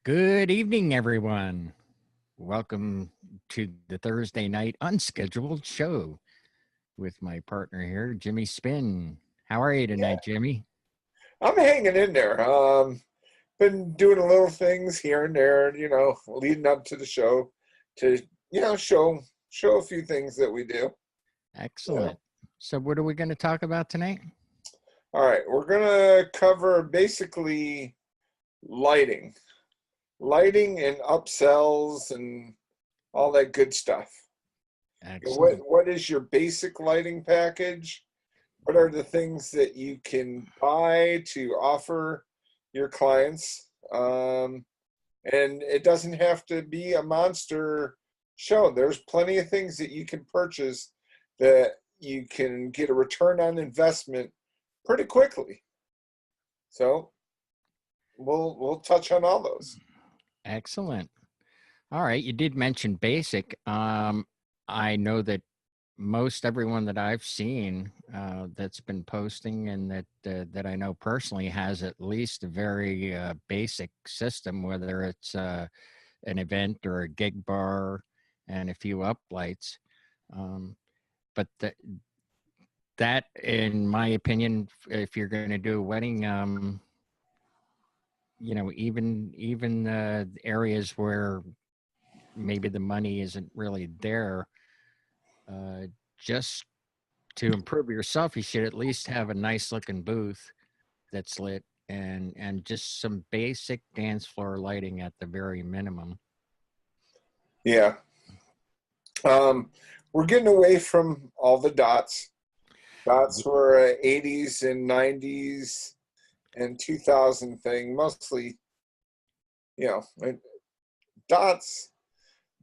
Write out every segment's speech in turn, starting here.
Good evening, everyone. Welcome to the Thursday night unscheduled show with my partner here, Jimmy Spin. How are you Yeah, tonight, Jimmy? I'm hanging in there. Been doing a little things here and there, leading up to the show to, show a few things that we do. You Excellent. know. So, what are we going to talk about tonight? All right, we're gonna cover basically lighting, lighting and upsells and all that good stuff. What Excellent. what is your basic lighting package? What are the things that you can buy to offer your clients? And it doesn't have to be a monster show. There's plenty of things that you can purchase that you can get a return on investment pretty quickly. So we'll touch on all those. Excellent. All right. You did mention basic. I know that most everyone that I've seen that's been posting and that I know personally has at least a very basic system, whether it's an event or a gig bar and a few up lights. Um, but that, in my opinion, if you're going to do a wedding, even areas where maybe the money isn't really there, uh, just to improve yourself, you should at least have a nice looking booth that's lit and just some basic dance floor lighting at the very minimum. Yeah. We're getting away from all the dots. Dots were 80s and 90s and 2000 thing. Mostly, dots,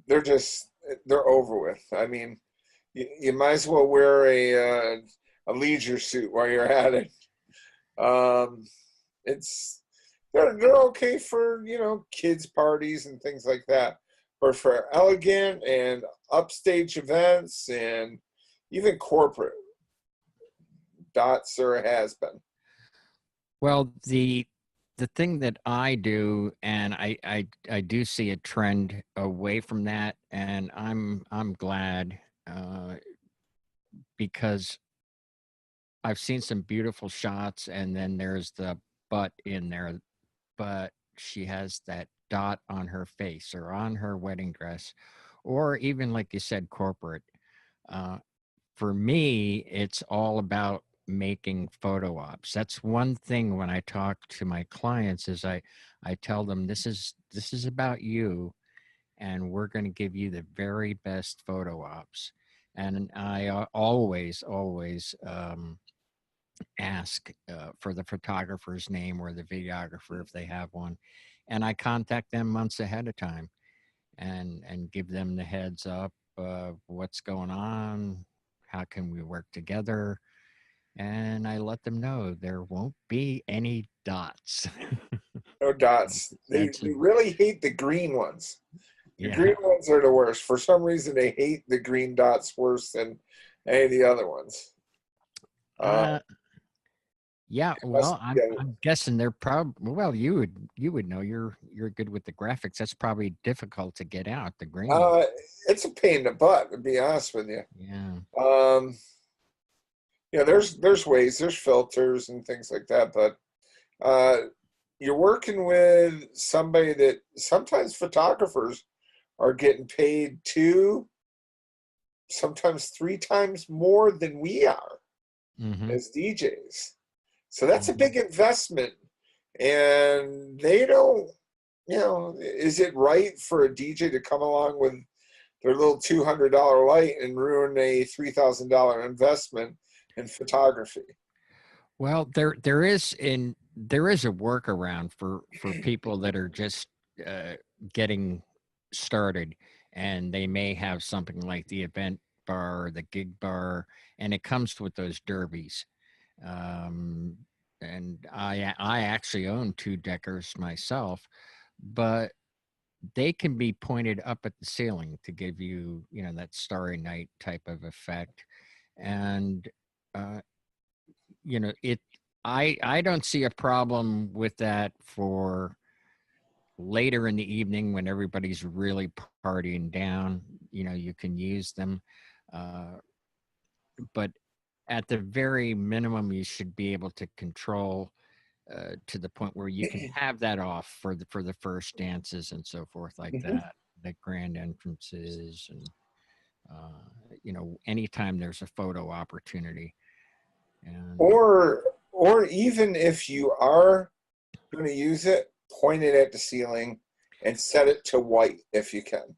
they're over with. I mean, you might as well wear a leisure suit while you're at it. Um, it's they're okay for kids parties and things like that, but for elegant and upstage events and even corporate, dots are a has been. Well, the thing that I do, and I do see a trend away from that, and I'm glad uh, because I've seen some beautiful shots, and then there's the butt in there, but she has that dot on her face or on her wedding dress, or even like you said, corporate. Uh, for me, it's all about making photo ops. That's one thing when I talk to my clients is I tell them this is about you and we're going to give you the very best photo ops. And I always ask for the photographer's name or the videographer if they have one, and I contact them months ahead of time and give them the heads up of what's going on, how can we work together, and I let them know there won't be any dots. No dots. They That's a, they really hate the green ones. The yeah. green ones are the worst. For some reason, they hate the green dots worse than any of the other ones. Uh, Uh, yeah, must, well, I'm yeah, I'm guessing they're probably well. You would know. You're good with the graphics. That's probably difficult to get out the green. uh, it's a pain in the butt, to be honest with you. Yeah. Um, there's ways, there's filters and things like that, but uh, you're working with somebody that sometimes photographers are getting paid two, sometimes three times more than we are Mm-hmm. as DJs. So that's a Mm-hmm. big investment, and they don't. Is it right for a DJ to come along with their little $200 light and ruin a $3,000 investment in photography? Well, there is a workaround for people that are just uh, getting started, and they may have something like the event bar or the gig bar, and it comes with those derbies. Um, and I actually own two deckers myself, but they can be pointed up at the ceiling to give you that Starry Night type of effect, and uh, it I don't see a problem with that for later in the evening when everybody's really partying down, you can use them. Uh, but at the very minimum, you should be able to control to the point where you can have that off for the first dances and so forth like Mhm. that, the grand entrances, and anytime there's a photo opportunity. And Or even if you are going to use it, point it at the ceiling and set it to white if you can.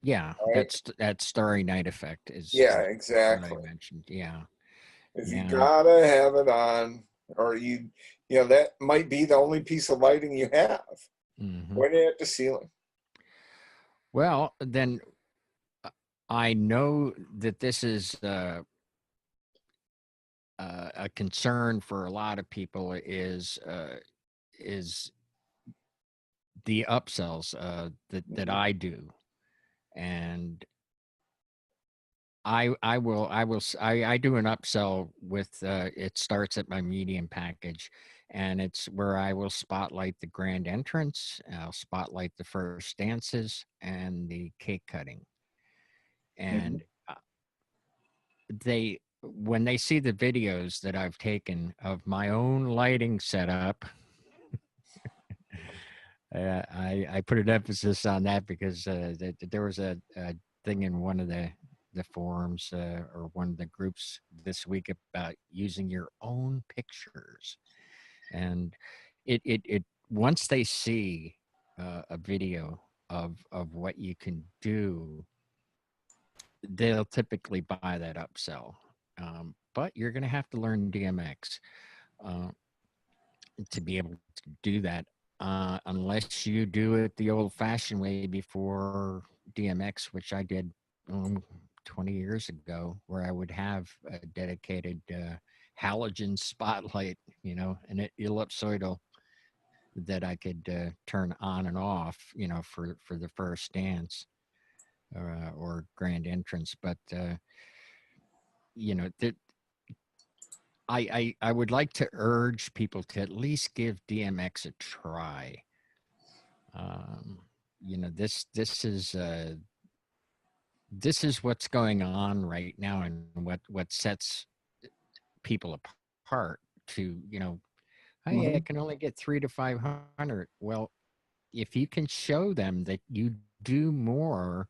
yeah, All right. that Starry Night effect Yeah, is what I exactly. mentioned. Yeah, If you and gotta have it on, or that might be the only piece of lighting you have. mhm. Point it at the ceiling. Well, then I know that this is a concern for a lot of people is the upsells that Mhm. I do, and I do an upsell with it starts at my medium package, and it's where I will spotlight the grand entrance, I'll spotlight the first dances and the cake cutting, Mhm. and they when they see the videos that I've taken of my own lighting setup, I put an emphasis on that because there was a thing in one of the forums or one of the groups this week about using your own pictures, and it once they see a video of what you can do, they'll typically buy that upsell. But you're going to have to learn DMX uh, to be able to do that, unless you do it the old-fashioned way before DMX, which I did 20 years ago, where I would have a dedicated halogen spotlight, an ellipsoidal that I could turn on and off, for the first dance or grand entrance. But that I would like to urge people to at least give DMX a try. Um, this is what's going on right now, and what sets people apart. To hey, I Mhm. can only get 3 to 500. Well, if you can show them that you do more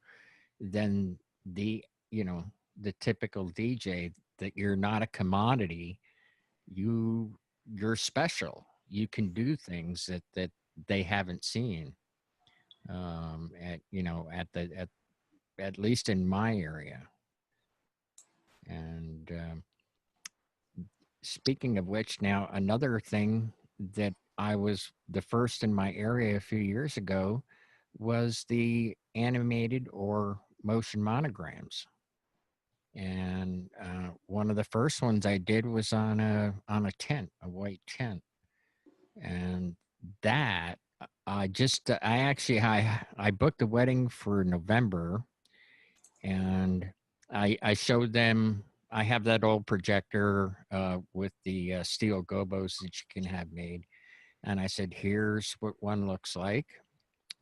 than the you know the typical DJ, that you're not a commodity, you're special. You can do things that they haven't seen at least in my area. And speaking of which, now another thing that I was the first in my area a few years ago was the animated or motion monograms. And one of the first ones I did was on a tent, a white tent, and that I booked a wedding for November, and I showed them. I have that old projector with the steel gobos that you can have made, and I said, "Here's what one looks like."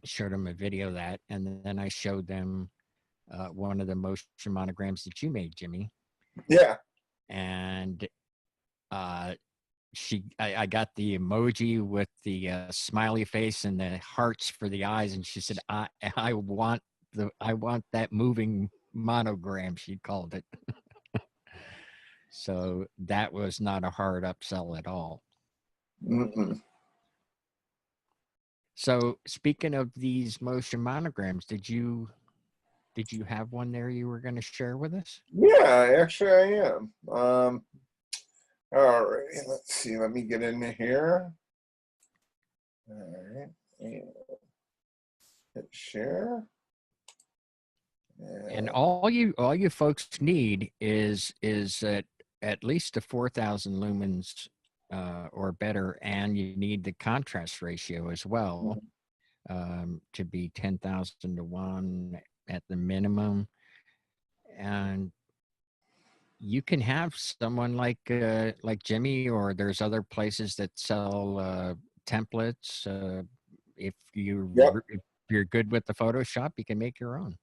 Showed them a video of that, and then I showed them one of the motion monograms that you made, Jimmy, Yeah. and I got the emoji with the smiley face and the hearts for the eyes, and she said, I want that moving monogram," she called it. So that was not a hard upsell at all. Mm-mm. So speaking of these motion monograms, did you have one there you were going to share with us? Yeah, actually I am. All right, let's see. Let me get in here. All right. And hit share. And And all you folks need is at least a 4,000 lumens or better, and you need the contrast ratio as well, to be 10,000 to 1 at the minimum. And you can have someone like Jimmy, or there's other places that sell templates, Yep. if you're good with the Photoshop, you can make your own.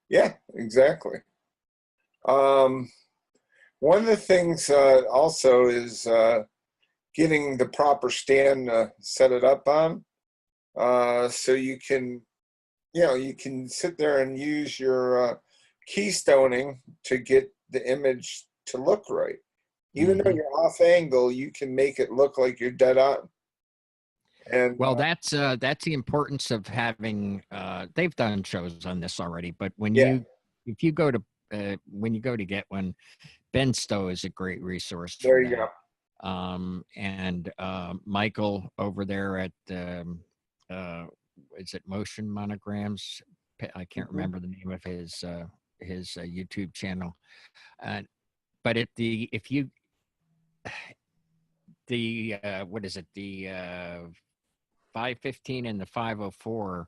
Yeah, exactly. Um, one of the things also is getting the proper stand to set it up on, so you can, you can sit there and use your keystoning to get the image to look right. Even though Hmm. you're off angle, you can make it look like you're dead on. And Well, that's the importance of having. They've done shows on this already, but yeah, if you go to when you go to get one, Ben Stowe is a great resource for there you go. that. And Michael over there at uh, is it Motion Monograms? I can't Mhm. remember the name of his YouTube channel. But at the if you the what is it, the 515 and the 504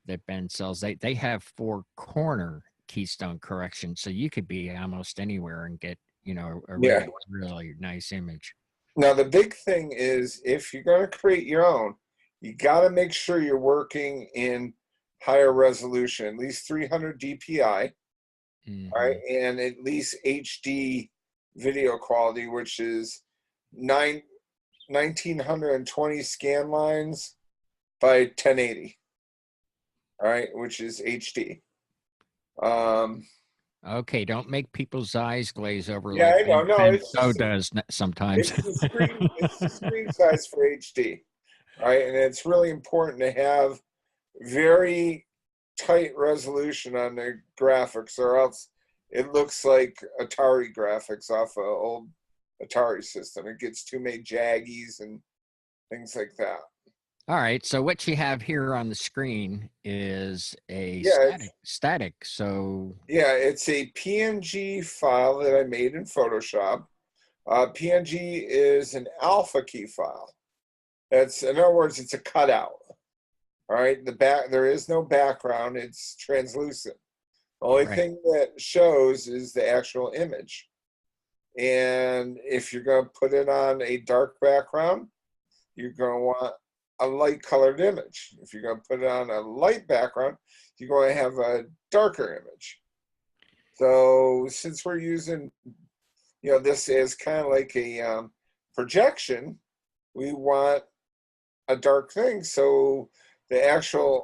that Ben sells, they have 4 corner keystone correction, so you could be almost anywhere and get a Yeah. really really nice image. Now the big thing is if you're going to create your own, you got to make sure you're working in higher resolution, at least 300 DPI, all right, Hmm. and at least HD video quality, which is 1920 scan lines by 1080, all right, which is HD. Um, Okay, don't make people's eyes glaze over yeah, like I know. No, Ben Stowe does sometimes. it's the screen. It's the screen size for HD, right? And it's really important to have very tight resolution on the graphics, or else it looks like Atari graphics off an old Atari system. It gets too many jaggies and things like that. All right, so what you have here on the screen is a Yeah, static. So it's a PNG file that I made in Photoshop. PNG is an alpha key file. That's, in other words, it's a cutout. All right, there is no background. It's translucent. The only right. thing that shows is the actual image. And if you're going to put it on a dark background, you're going to want a light colored image. If you're going to put it on a light background, you're going to have a darker image. So since we're using, this is kind of like a projection, we want a dark thing. So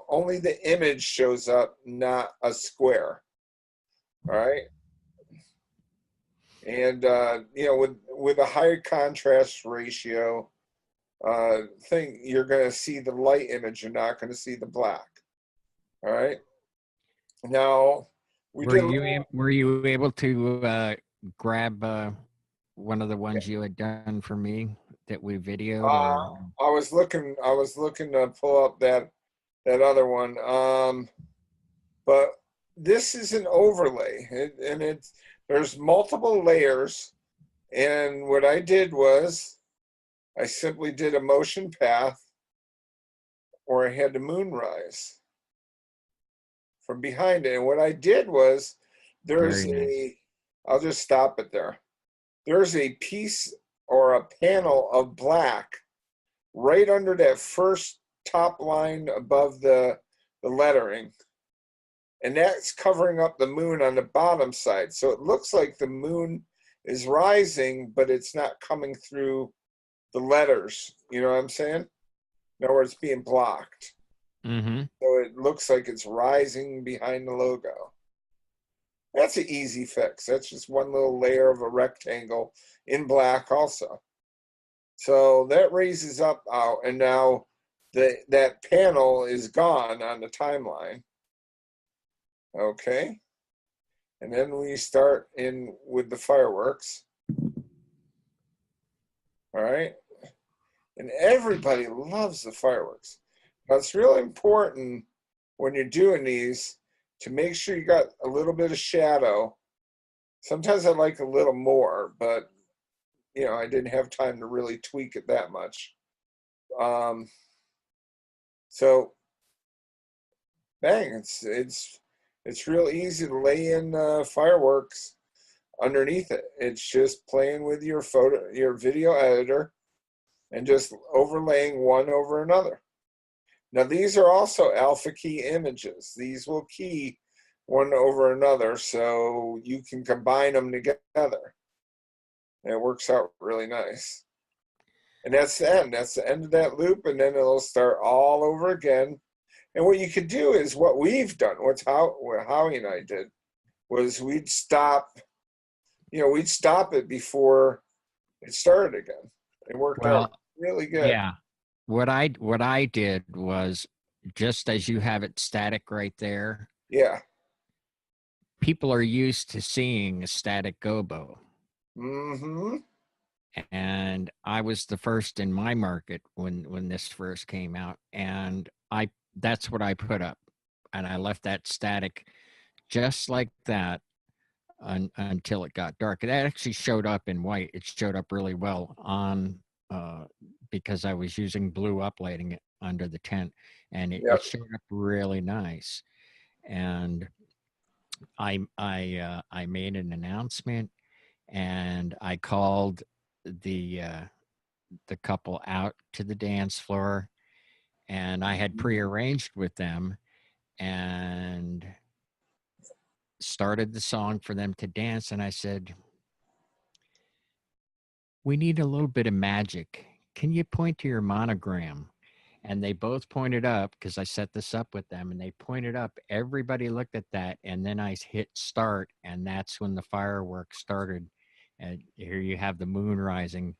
only the image shows up, not a square. All right. And with a higher contrast ratio thing, you're going to see the light image. You're not going to see the black. All right. Now we did. Were you able to grab one of the ones you had done for me that we videoed, Uh, or I was looking. I was looking to pull up that other one. But this is an overlay, and there's multiple layers. And what I did was I simply did a motion path, or I had the moon rise from behind it. And what I did was there's very nice. I'll just stop it there. There's a piece or a panel of black right under that first top line above the lettering. And that's covering up the moon on the bottom side. So it looks like the moon is rising, but it's not coming through the letters. You know what I'm saying? In other words, being blocked. Mm-hmm. So it looks like it's rising behind the logo. That's an easy fix. That's just one little layer of a rectangle in black also. So that raises up out, and now that panel is gone on the timeline. Okay. And then we start in with the fireworks. All right. And everybody loves the fireworks. Now it's really important when you're doing these to make sure you got a little bit of shadow. Sometimes I like a little more, but I didn't have time to really tweak it that much. So bang, it's real easy to lay in fireworks underneath it. It's just playing with your video editor and just overlaying one over another. Now these are also alpha key images. These will key one over another, so you can combine them together. And it works out really nice. And that's the end. That's the end of that loop, and then it'll start all over again. And what you could do is what we've done, what Howie and I did, was we'd stop it before it started again. It worked out Well, really good. yeah. What I did was, just as you have it static right there, Yeah. people are used to seeing a static gobo. Mm-hmm. And I was the first in my market when this first came out, and I that's what I put up, and I left that static just like that until it got dark. It actually showed up in white. It showed up really well on uh, because I was using blue uplighting under the tent, and it Yep. showed up really nice. And I made an announcement, and I called the the couple out to the dance floor, and I had prearranged with them and started the song for them to dance. And I said, "We need a little bit of magic. Can you point to your monogram?" And they both pointed up, because I set this up with them, and they pointed up. Everybody looked at that, and then I hit start, and that's when the fireworks started. And here you have the moon rising.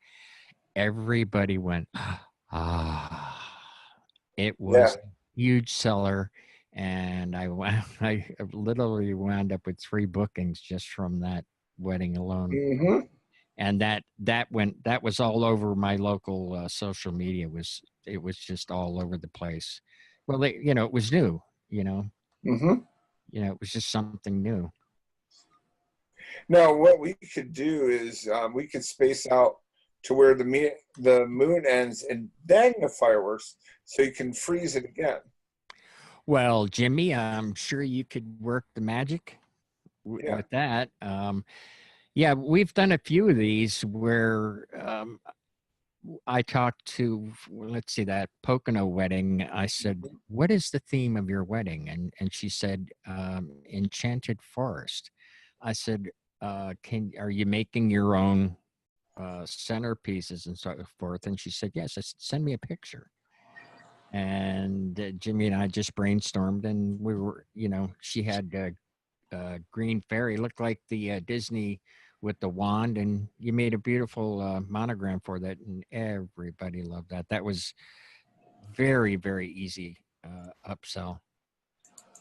Everybody went, ah. It Yeah. was a huge seller, and I literally wound up with 3 bookings just from that wedding alone. Mm-hmm. And that was all over my local social media. It was just all over the place. Well, it was new. You know, Mm-hmm. it was just something new. Now, what we could do is we could space out to where the moon ends, and then the fireworks, so you can freeze it again. Well, Jimmy, I'm sure you could work the magic Yeah. with that. Yeah, we've done a few of these where I talked to, well, let's see, that Pocono wedding. I said, "What is the theme of your wedding?" And she said, "Enchanted Forest." I said, "Can are you making your own centerpieces and so forth?" And she said, "Yes." I said, "Send me a picture." And Jimmy and I just brainstormed, and we were, she had green fairy, looked like the Disney with the wand, and you made a beautiful monogram for that, and everybody loved that. That was very, very easy upsell.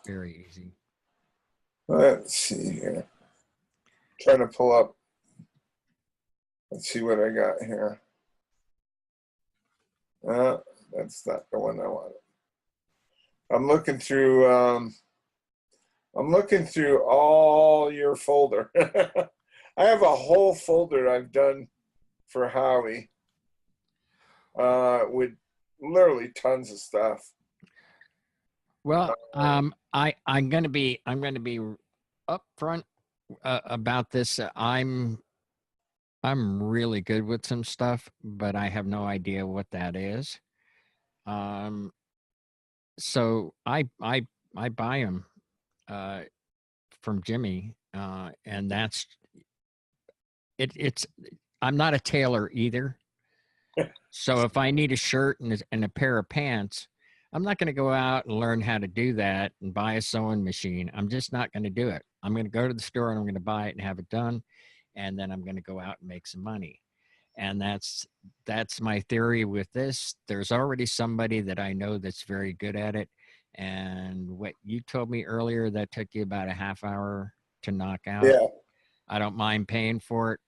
Very easy. Let's see here. Trying to pull up. Let's see what I got here. Uh, that's not the one I wanted. I'm looking through. I'm looking through all your folder. I have a whole folder I've done for Howie, with literally tons of stuff. Well, I'm gonna be upfront about this. I'm really good with some stuff, but I have no idea what that is. Um, so I buy them uh, from Jimmy, and that's it. It's I'm not a tailor either. So if I need a shirt and a pair of pants, I'm not going to go out and learn how to do that and buy a sewing machine. I'm just not going to do it. I'm going to go to the store and I'm going to buy it and have it done, and then I'm going to go out and make some money. And that's my theory with this. There's already somebody that I know that's very good at it. And what you told me earlier, that took you about a half hour to knock out. Yeah. I don't mind paying for it.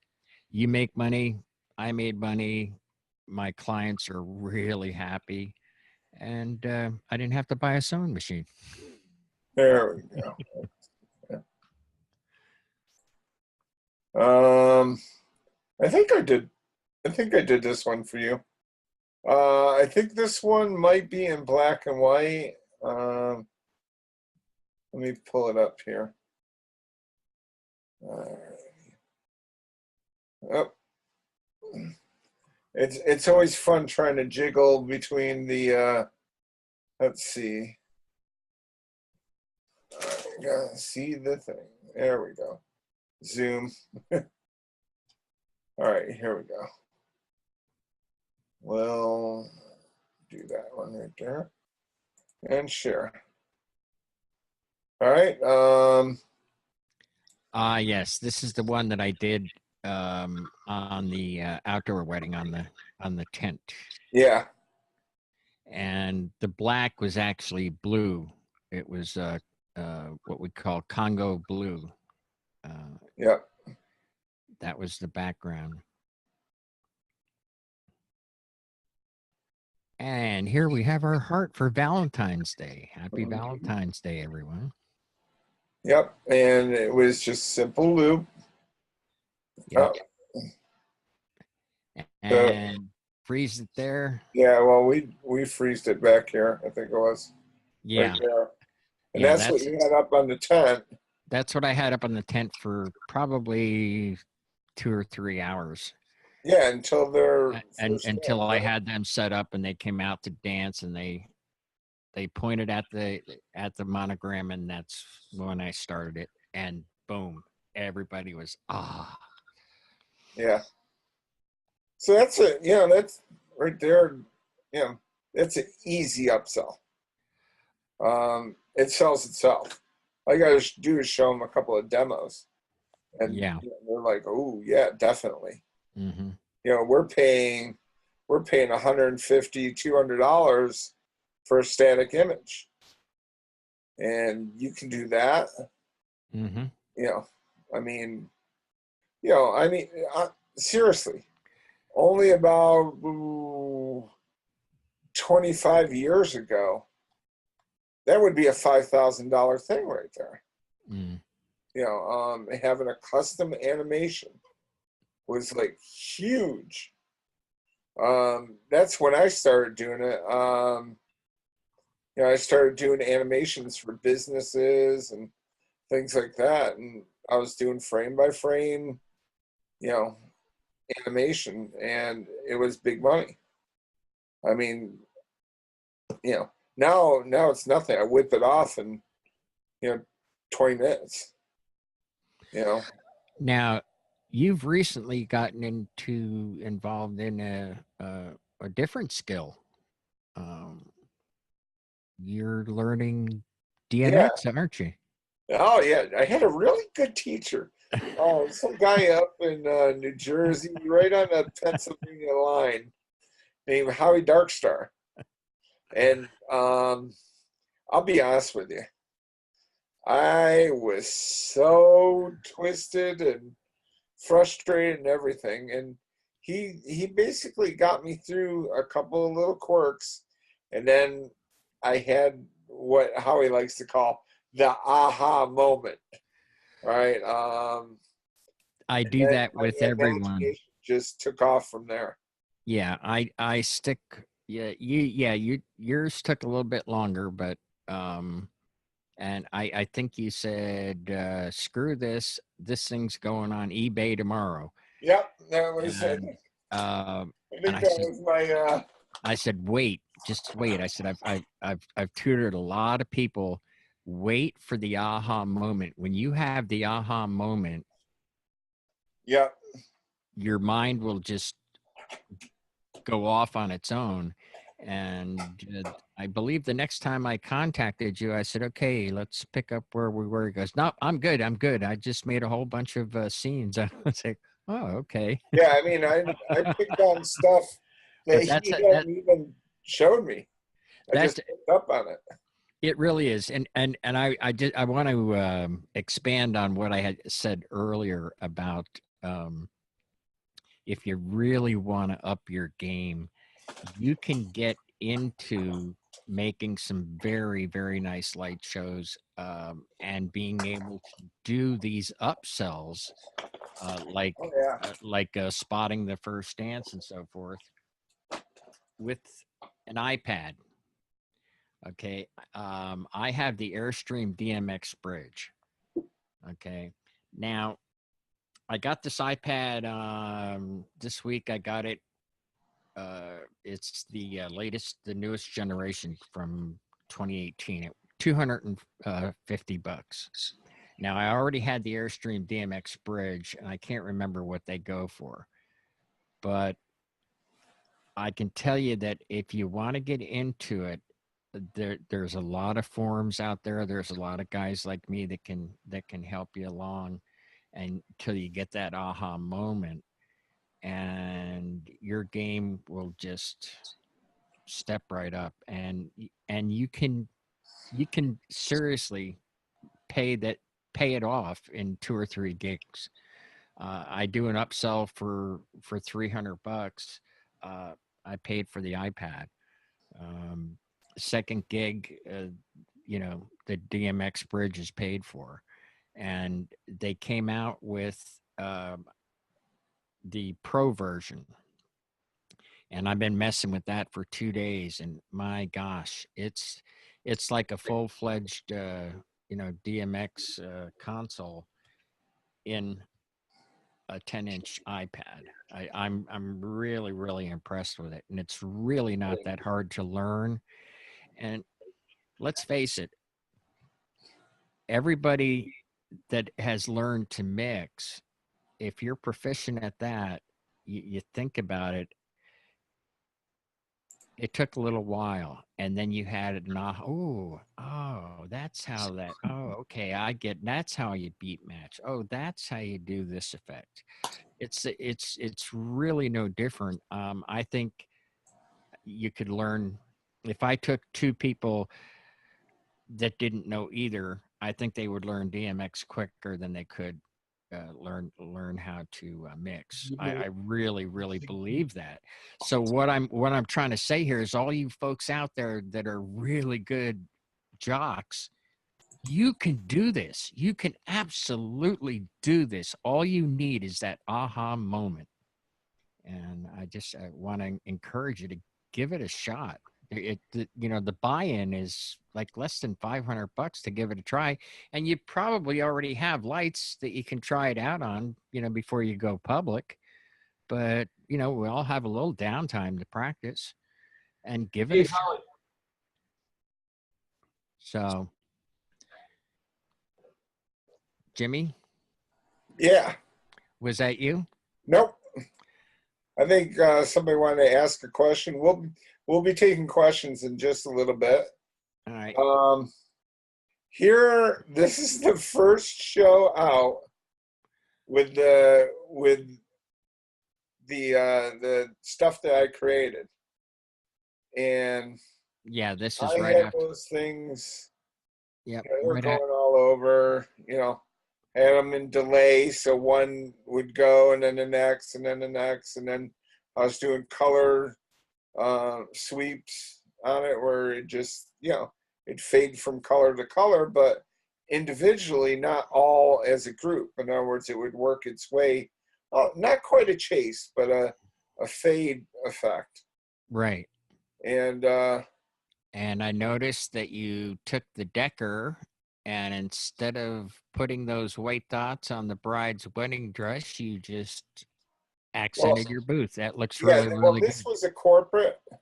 You make money, I made money, my clients are really happy, and I didn't have to buy a sewing machine. There we go. I think I did. I think I did this one for you. I think this one might be in black and white. Um, Let me pull it up here. Uh, oh, it's always fun trying to jiggle between let's see. Gotta see the thing. There we go. Zoom. All right, here we go. We'll do that one right there and share. All right. Yes, this is the one that I did on the outdoor wedding on the tent, Yeah. and the black was actually blue. It was what we call Congo blue. Yeah. That was the background. And here we have our heart for Valentine's Day. Happy Valentine's Day, everyone. Yep. And it was just simple loop. Yep. Oh, so, And freeze it there. yeah. Well, we freezed it back here. I think it was right Yeah. there, and Yeah, that's what you had up on the tent. that's what I had up on the tent for probably 2 or 3 hours. Yeah, until their And first until dance, I right? had them set up and they came out to dance and they pointed at the monogram, and that's when I started it, and boom, everybody was Yeah. So that's it. Yeah, that's right there. Yeah, that's an easy upsell. It sells itself. All you gotta do is show them a couple of demos, and yeah. they're like, "Oh yeah, definitely." Hmm. We're paying 150, $200 for a static image, and you can do that. Hmm. You know, I mean, seriously, only about 25 years ago, that would be a $5,000 thing right there. Mm. Having a custom animation was like huge. That's when I started doing it. I started doing animations for businesses and things like that, and I was doing frame by frame, you know, animation, and it was big money. I mean, now it's nothing. I whip it off in, you know, 20 minutes. You know, Now, you've recently gotten involved in a different skill. Um, you're learning yeah. DMX, aren't you? Oh yeah, I had a really good teacher. Oh, some guy up in New Jersey, right on the Pennsylvania line, named Howie Darkstar. And I'll be honest with you, I was so twisted and frustrated and everything. And he basically got me through a couple of little quirks, and then I had what Howie likes to call the aha moment, right? I And do then that my with everyone. imagination just took off from there. Yeah, I stick. Yours took a little bit longer, but um, and I think you said screw this. This thing's going on eBay tomorrow. Yep, that was. And I and think that was my. I said wait, just wait. I said I've tutored a lot of people. Wait for the aha moment. When you have the aha moment, Yep. your mind will just go off on its own. And I believe the next time I contacted you, I said, okay, let's pick up where we were. He goes, no, I'm good. I'm good. I just made a whole bunch of scenes. I was like, oh, okay. Yeah, I mean, I picked on stuff that But he hadn't even showed me. I that's just picked up on it. it really is. And I want to expand on what I had said earlier about if you really want to up your game, you can get into making some very, very nice light shows, and being able to do these upsells, Oh yeah. like spotting the first dance and so forth with an iPad. Okay, I have the Airstream DMX bridge. Okay, now I got this iPad this week. I got it. It's the latest, the newest generation from 2018 at $250. Now I already had the Airstream DMX bridge, and I can't remember what they go for, but I can tell you that if you want to get into it, there's a lot of forums out there. There's a lot of guys like me that can help you along until you get that aha moment, and your game will just step right up, and you can seriously pay that pay it off in 2 or 3 gigs. I do an upsell for $300. Uh, I paid for the iPad. Um, Second gig, the DMX bridge is paid for, and they came out with the pro version, and I've been messing with that for 2 days, and my gosh, it's like a full fledged DMX console in a 10-inch iPad. I'm really really impressed with it, and it's really not that hard to learn. And let's face it, everybody that has learned to mix, if you're proficient at that, you think about it, it took a little while, and then you had an oh, that's how that, oh, okay, I get, that's how you beat match. Oh, that's how you do this effect. It's really no different. I think you could learn, if I took two people that didn't know either, I think they would learn DMX quicker than they could learn how to mix. I really really believe that. So what I'm trying to say here is, all you folks out there that are really good jocks, you can do this. You can absolutely do this. All you need is that aha moment. And I want to encourage you to give it a shot. The buy-in is like less than $500 to give it a try, and you probably already have lights that you can try it out on, before you go public. But we all have a little downtime to practice and give it a shot. So, Jimmy, Yeah. was that you? Nope. I think somebody wanted to ask a question. We'll be taking questions in just a little bit. All right. Here, this is the first show out with the stuff that I created, and Yeah, this is I right had after. those things. Yep. They were Right going at. all over. Had them in delay, so one would go, and then the next, and then the next, and then I was doing color sweeps on it, where it just it'd fade from color to color, but individually, not all as a group. In other words, it would work its way, not quite a chase, but a fade effect. Right. And And I noticed that you took the Decker, and instead of putting those white dots on the bride's wedding dress, you just well, accented your booth. That looks yeah, really, well, really this good. was a corporate. This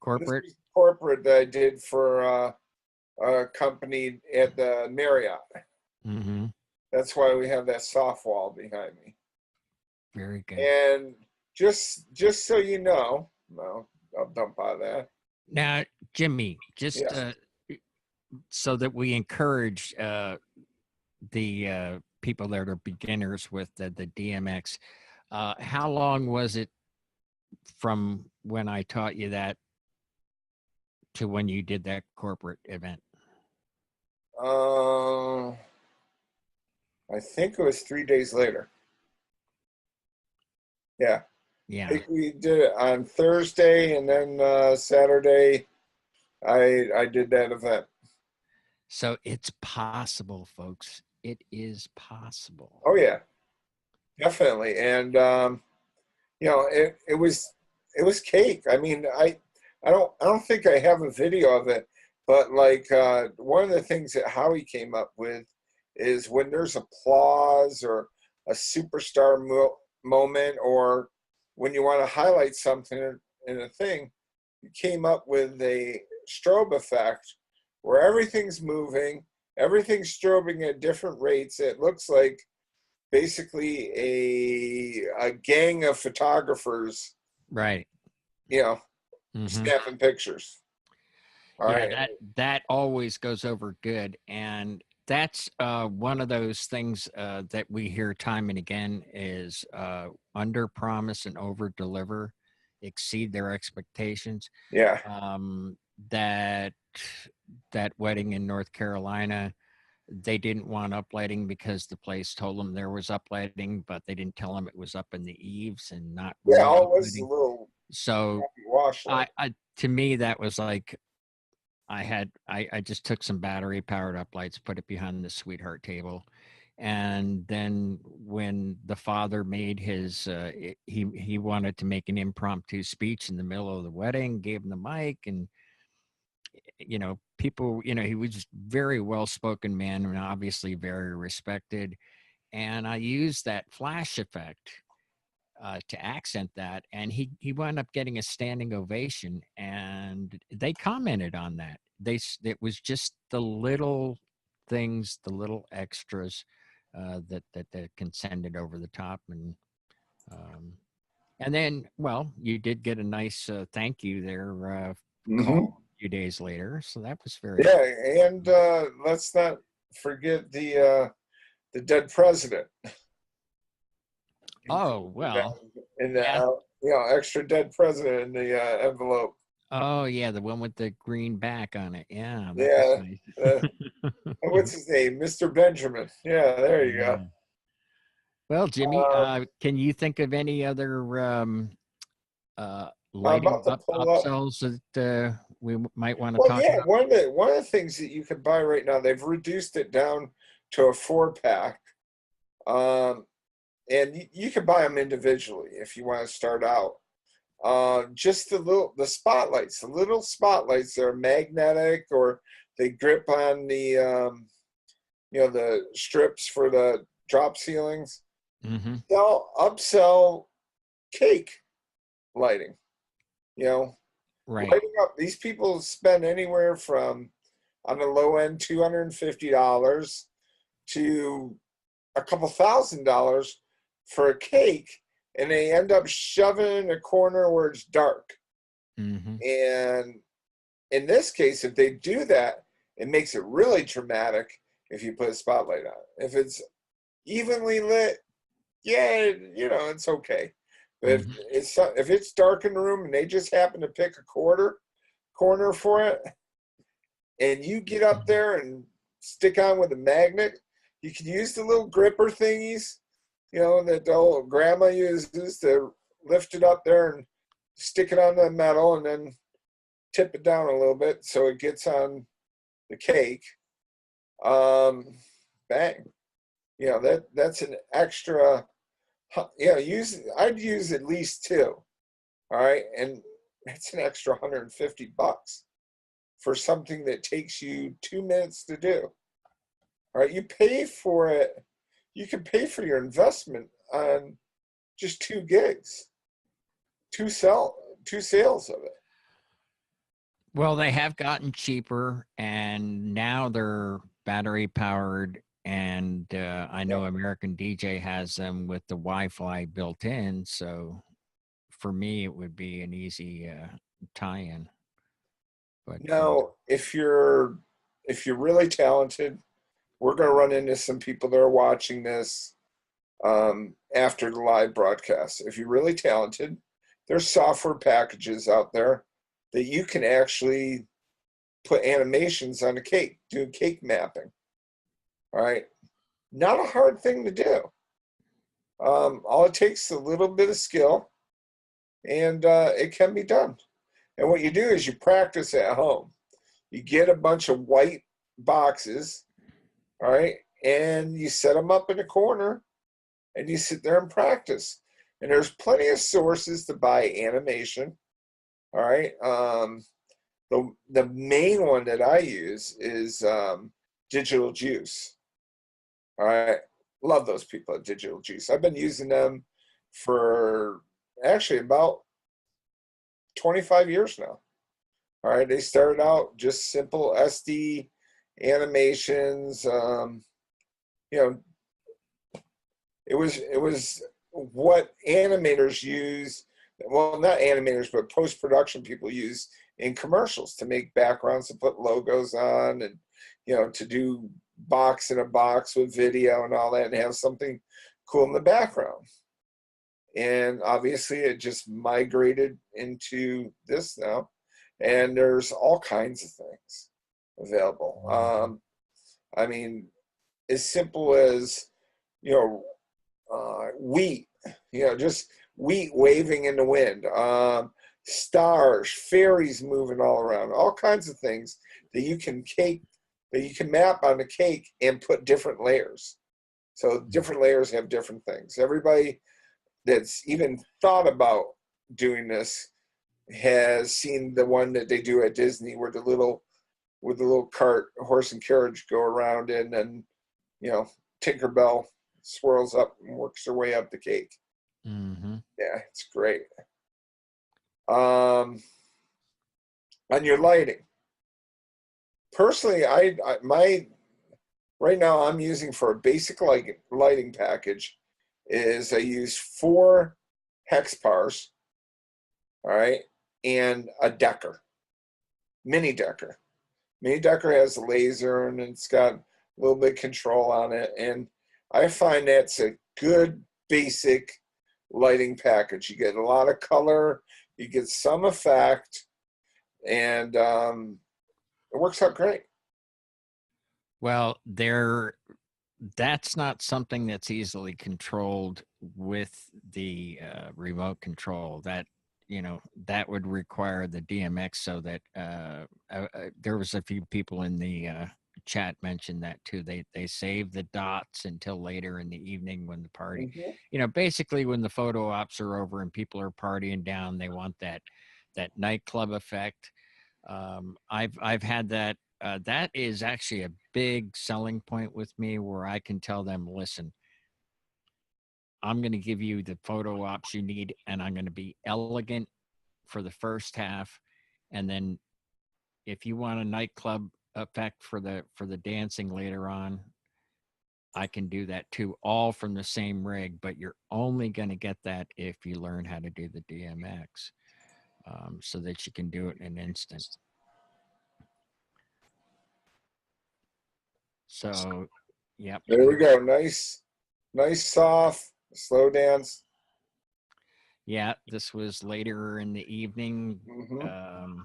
Corporate. was corporate that I did for a company at the Marriott. Mm-hmm. That's why we have that soft wall behind me. Very good. And just so you know, well, I'll dump out of that. Now, Jimmy, just Yeah. so that we encourage the people that are beginners with the DMX, how long was it from when I taught you that to when you did that corporate event? I think it was 3 days later. Yeah. I Yeah. think we did it on Thursday, and then Saturday I did that event. So it's possible, folks. It is possible. Oh yeah, definitely. And it was cake. I mean, I don't think I have a video of it, but like one of the things that Howie came up with is, when there's applause or a superstar moment, or when you want to highlight something in a thing, you came up with strobe effect where everything's moving, everything's strobing at different rates. It looks like basically a gang of photographers, Right. Hmm. snapping pictures. All Yeah, right. that always goes over good, and that's one of those things that we hear time and again is under promise and over deliver, exceed their expectations. Yeah. Um, that that wedding in North Carolina, they didn't want uplighting because the place told them there was uplighting, but they didn't tell them it was up in the eaves and not Yeah. real All it was a uplighting. little So wash light. I to me that was like I just took some battery powered up lights, put it behind the sweetheart table. And then when the father made his he wanted to make an impromptu speech in the middle of the wedding, gave him the mic, and people, he was just very well spoken man and obviously very respected. And I used that flash effect to accent that, and he wound up getting a standing ovation, and they commented on that. It was just the little things, the little extras that can send it over the top. Um, and then, well, you did get a nice thank you there call Hmm. a few days later, so that was very Yeah, and let's not forget the dead president. You oh put that well. in the Yeah. extra dead president in the envelope. Oh yeah, the one with the green back on it. Yeah, that was Yeah. nice. Uh, what's his name? Mr. Benjamin. Yeah, there you go. Yeah. Well, Jimmy, can you think of any other I'm lighting about to pull up. upsells that we might want to Well, talk yeah, about? one of the things that you can buy right now, they've reduced it down to a 4-pack. Um, and you can buy them individually if you want to start out. Just the spotlights, the little spotlights that are magnetic or they grip on the strips for the drop ceilings. Mm-hmm. They'll upsell cake lighting. You know, Right. lighting up. These people spend anywhere from on the low end $250 to a couple $1,000 for a cake, and they end up shoving it in a corner where it's dark. Mm-hmm. And in this case, if they do that, it makes it really dramatic if you put a spotlight on it. If it's evenly lit, yeah, it's okay. But Mm-hmm. if it's dark in the room and they just happen to pick a corner for it, and you get up there and stick on with a magnet, you can use the little gripper thingies, that the old grandma uses to lift it up there and stick it on the metal and then tip it down a little bit so it gets on the cake. Um, Bang. That's an extra. I'd use at least two. All right, and it's an extra $150 for something that takes you 2 minutes to do. All right, you pay for it. You can pay for your investment on just 2 gigs, two sales of it. Well, they have gotten cheaper, and now they're battery powered. And I Yeah. know American DJ has them with the Wi-Fi built in, so for me, it would be an easy tie-in. But Now, if you're really talented, we're going to run into some people that are watching this after the live broadcast. If you're really talented, there's software packages out there that you can actually put animations on a cake, do cake mapping. All right, not a hard thing to do. All it takes is a little bit of skill, and it can be done. And what you do is you practice at home. You get a bunch of white boxes, all right, and you set them up in a corner, and you sit there and practice. And there's plenty of sources to buy animation. All right. The main one that I use is Digital Juice. All right. Love those people at Digital Juice. I've been using them for actually about 25 years now. All right, they started out just simple SD animations. You know, it was what animators use. Well, not animators, but post production people use in commercials to make backgrounds to put logos on, and to do box in a box with video and all that, and have something cool in the background. And obviously, it just migrated into this now, and there's all kinds of things available. I mean, as simple as you know wheat, just wheat waving in the wind, stars, fairies moving all around, all kinds of things that you can map on the cake and put different layers. So different layers have different things. Everybody that's even thought about doing this has seen the one that they do at Disney, where the little cart, horse and carriage go around in, and Tinkerbell swirls up and works her way up the cake. Mm-hmm. Yeah, it's great. On your lighting, personally, my right now I'm using for a basic lighting package is I use 4 hex bars, all right, and a Decker, mini Decker. Mini Decker has a laser and it's got a little bit of control on it, and I find that's a good basic lighting package. You get a lot of color, you get some effect, and it works out great. Well, that's not something that's easily controlled with the remote control. That would require the DMX, so that there was a few people in the chat mentioned that too. They save the dots until later in the evening when the party, Mm-hmm. basically when the photo ops are over and people are partying down, they want that nightclub effect. I've had that. That is actually a big selling point with me, where I can tell them, listen, I'm going to give you the photo ops you need, and I'm going to be elegant for the first half, and then if you want a nightclub effect for the dancing later on, I can do that too, all from the same rig. But you're only going to get that if you learn how to do the DMX, so that you can do it in an instant. So, yep. There we go. Nice, soft, slow dance. Yeah, this was later in the evening. Mm-hmm.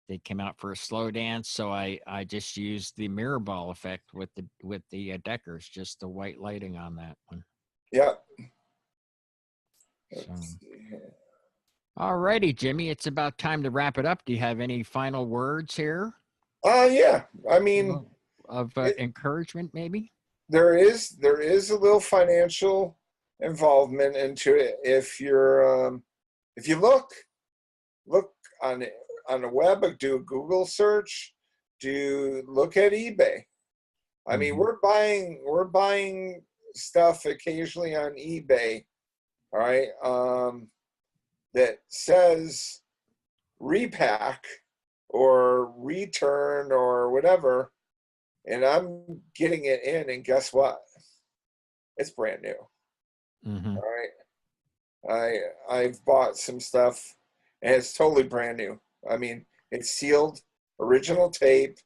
They came out for a slow dance, so I just used the mirror ball effect with the Deckers, just the white lighting on that one. Yep. So, all righty, Jimmy, it's about time to wrap it up. Do you have any final words here? Yeah. I mean, Of encouragement, maybe? there is a little financial involvement into it. If you look on the web, do a Google search, do look at eBay. I mean, Mm-hmm. we're buying stuff occasionally on eBay, all right, that says repack or return or whatever, and I'm getting it in, and guess what? It's brand new. Mm-hmm. All right, I've bought some stuff, and it's totally brand new. I mean, it's sealed, original tape,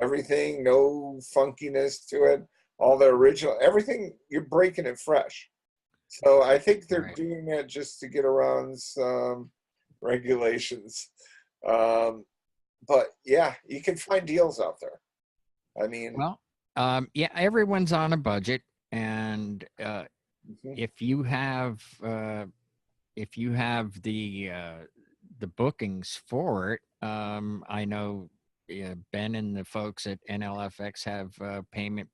everything, no funkiness to it. All the original, everything. You're breaking it fresh. So I think they're Right. doing that just to get around some regulations. Um, but yeah, you can find deals out there. I mean, Well, yeah, everyone's on a budget, and mhm. if you have the bookings for it, I know Ben and the folks at NLFX have payment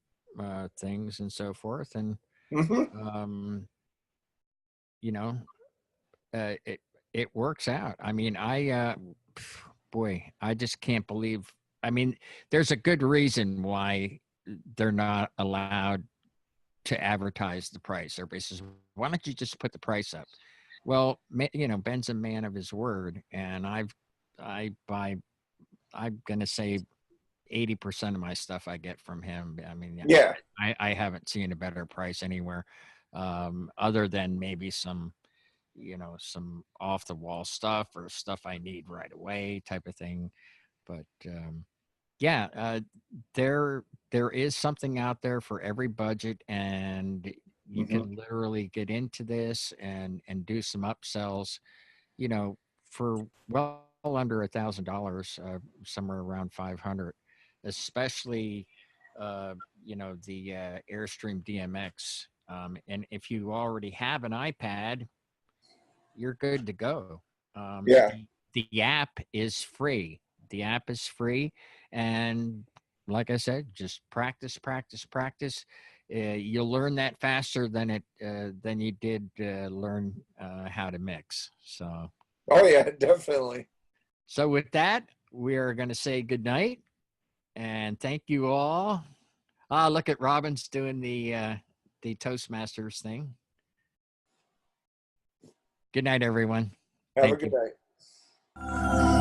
things and so forth, and Mhm. um, you know, it works out. I mean, boy, I just can't believe. I mean, there's a good reason why they're not allowed to advertise the price. Everybody says, "Why don't you just put the price up?" Well, Ben's a man of his word, and I've I buy, I'm gonna say 80% of my stuff I get from him. I mean, yeah, Yeah. I haven't seen a better price anywhere, other than maybe some, some off the wall stuff or stuff I need right away type of thing. But yeah, there is something out there for every budget, and you Hmm. can literally get into this and do some upsells, for well under $1,000, somewhere around 500, especially the Airstream DMX. And if you already have an iPad, you're good to go. Yeah. The app is free. The app is free, and like I said, just practice, practice, practice. You'll learn that faster than you did learn how to mix. Oh yeah, definitely. So with that, we are going to say good night and thank you all. Ah, look at Robin's doing the Toastmasters thing. Good night, everyone. Have a Thank good you. night.